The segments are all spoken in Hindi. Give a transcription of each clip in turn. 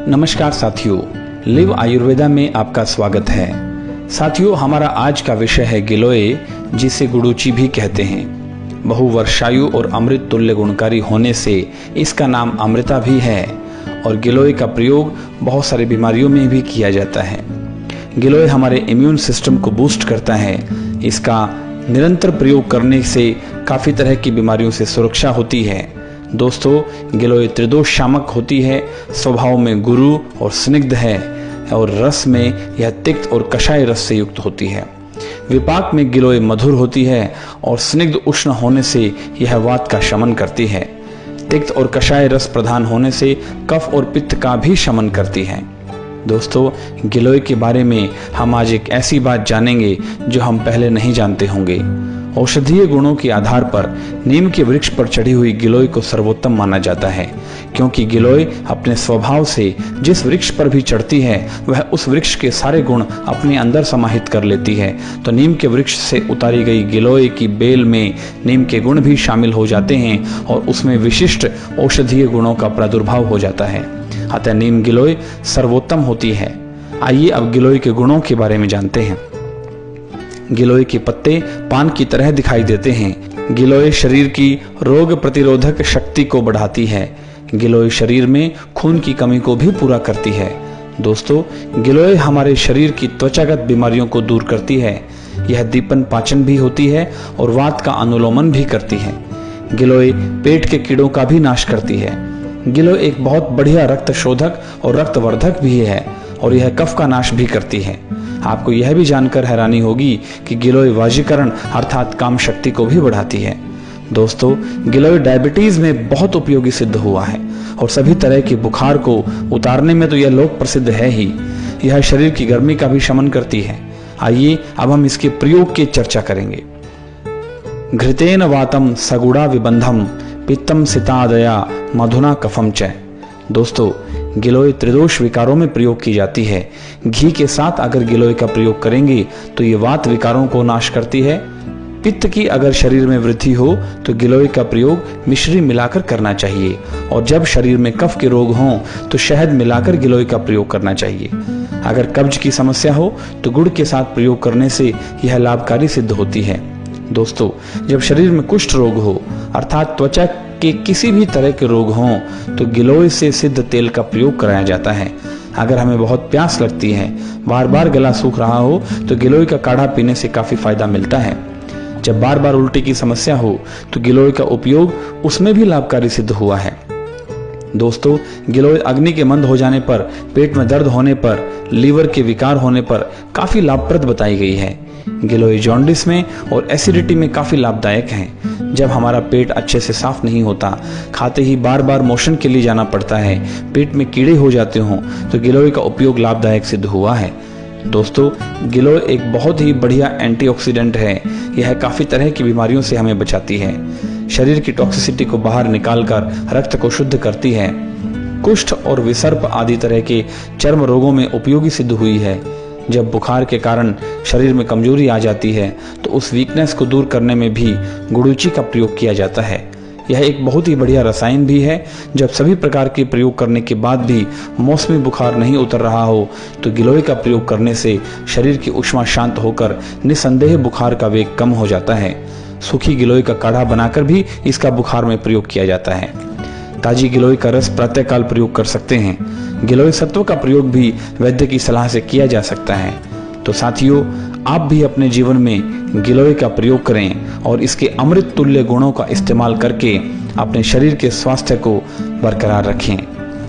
नमस्कार साथियों, लिव आयुर्वेदा में आपका स्वागत है। साथियों, हमारा आज का विषय है गिलोय, जिसे गुडुचि भी कहते हैं। बहुवर्षायु और अमृत तुल्य गुणकारी होने से इसका नाम अमृता भी है और गिलोय का प्रयोग बहुत सारी बीमारियों में भी किया जाता है। गिलोय हमारे इम्यून सिस्टम को बूस्ट करता है। इसका निरंतर प्रयोग करने से काफ़ी तरह की बीमारियों से सुरक्षा होती है। दोस्तों, गिलोय त्रिदोष शामक होती है, स्वभाव में गुरु और स्निग्ध है और रस में यह तिक्त और कषाय रस से युक्त होती है। विपाक में गिलोय मधुर होती है और स्निग्ध उष्ण होने से यह वात का शमन करती है। तिक्त और कषाय रस प्रधान होने से कफ और पित्त का भी शमन करती है। दोस्तों, गिलोय के बारे में हम आज एक ऐसी बात जानेंगे जो हम पहले नहीं जानते होंगे। औषधीय गुणों के आधार पर नीम के वृक्ष पर चढ़ी हुई गिलोय को सर्वोत्तम माना जाता है, क्योंकि गिलोय अपने स्वभाव से जिस वृक्ष पर भी चढ़ती है वह उस वृक्ष के सारे गुण अपने अंदर समाहित कर लेती है। तो नीम के वृक्ष से उतारी गई गिलोय की बेल में नीम के गुण भी शामिल हो जाते हैं और उसमें विशिष्ट औषधीय गुणों का प्रादुर्भाव हो जाता है। अतः नीम गिलोय सर्वोत्तम होती है। आइए अब गिलोय के गुणों के बारे में जानते हैं। गिलोय के पत्ते पान की तरह दिखाई देते हैं। गिलोय शरीर की रोग प्रतिरोधक शक्ति को बढ़ाती है। गिलोय शरीर में खून की कमी को भी पूरा करती है। दोस्तों, गिलोय हमारे शरीर की त्वचागत बीमारियों को दूर करती है। यह दीपन पाचन भी होती है और वात का अनुलोमन भी करती है। गिलोय पेट के कीड़ों का भी नाश करती है। गिलोय एक बहुत बढ़िया रक्त शोधक और रक्तवर्धक भी है और यह कफ का नाश भी करती है। आपको यह भी जानकर हैरानी होगी कि गिलोय वाजीकरण अर्थात काम शक्ति को भी बढ़ाती है। दोस्तों, गिलोय डायबिटीज में बहुत उपयोगी सिद्ध हुआ है और सभी तरह के बुखार को उतारने में तो यह लोक प्रसिद्ध है ही। यह शरीर की गर्मी का भी शमन करती है। आइए अब हम इसके प्रयोग की चर्चा करेंगे। घृतेन वातम सगुड़ा विबंधम पित्तम सितादया मधुना कफम च। दोस्तों, गिलोय त्रिदोष विकारों में प्रयोग की जाती है। घी के साथ अगर गिलोय का प्रयोग करेंगे तो ये वात विकारों को नाश करती है। पित्त की अगर शरीर में वृद्धि हो तो गिलोय का प्रयोग मिश्री मिलाकर करना चाहिए और जब शरीर में कफ के रोग हों तो शहद मिलाकर गिलोय का प्रयोग करना चाहिए। अगर कब्ज की समस्या हो तो गुड़ के साथ प्रयोग करने से यह लाभकारी सिद्ध होती है। दोस्तों, जब शरीर में कुष्ठ रोग हो अर्थात त्वचा के किसी भी तरह के रोग हों तो गिलोय से सिद्ध तेल का प्रयोग कराया जाता है। अगर हमें बहुत प्यास लगती है, बार बार गला सूख रहा हो तो गिलोय का काढ़ा पीने से काफी फायदा मिलता है। जब बार बार उल्टी की समस्या हो तो गिलोय का उपयोग उसमें भी लाभकारी सिद्ध हुआ है। दोस्तों, गिलोय अग्नि के मंद हो जाने पर, पेट में दर्द होने पर, लीवर के विकार होने पर काफी लाभप्रद बताई गई है। गिलोय जॉन्डिस में और एसिडिटी में काफी लाभदायक है। जब हमारा पेट अच्छे से साफ नहीं होता, खाते ही बार बार मोशन के लिए जाना पड़ता है, पेट में कीड़े हो जाते हों तो गिलोय का उपयोग लाभदायक सिद्ध हुआ है। दोस्तों, गिलोय एक बहुत ही बढ़िया एंटीऑक्सीडेंट है। यह काफी तरह की बीमारियों से हमें बचाती है। शरीर की टॉक्सिसिटी को बाहर निकालकर रक्त को शुद्ध करती है। कुष्ठ और विसर्प आदि तरह के चर्म रोगों में उपयोगी सिद्ध हुई है। जब बुखार के कारण शरीर में कमजोरी आ जाती है तो उस वीकनेस को दूर करने में भी गुडुचि का प्रयोग किया जाता है। यह एक बहुत ही बढ़िया रसायन भी है। जब सभी प्रकार के प्रयोग करने के बाद भी मौसमी बुखार नहीं उतर रहा हो तो गिलोय का प्रयोग करने से शरीर की ऊष्मा शांत होकर निसंदेह बुखार का वेग कम हो जाता है। सूखी गिलोय का काढ़ा बनाकर भी इसका बुखार में प्रयोग किया जाता है। ताजी गिलोय का रस प्रातःकाल प्रयोग कर सकते हैं। गिलोय सत्व का प्रयोग भी वैद्य की सलाह से किया जा सकता है। तो साथियों, आप भी अपने जीवन में गिलोय का प्रयोग करें और इसके अमृत तुल्य गुणों का इस्तेमाल करके अपने शरीर के स्वास्थ्य को बरकरार रखें।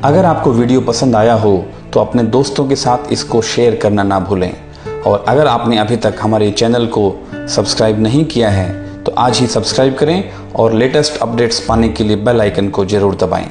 अगर आपको वीडियो पसंद आया हो तो अपने दोस्तों के साथ इसको शेयर करना ना भूलें और अगर आपने अभी तक हमारे चैनल को सब्सक्राइब नहीं किया है तो आज ही सब्सक्राइब करें और लेटेस्ट अपडेट्स पाने के लिए बेल आइकन को जरूर दबाएं।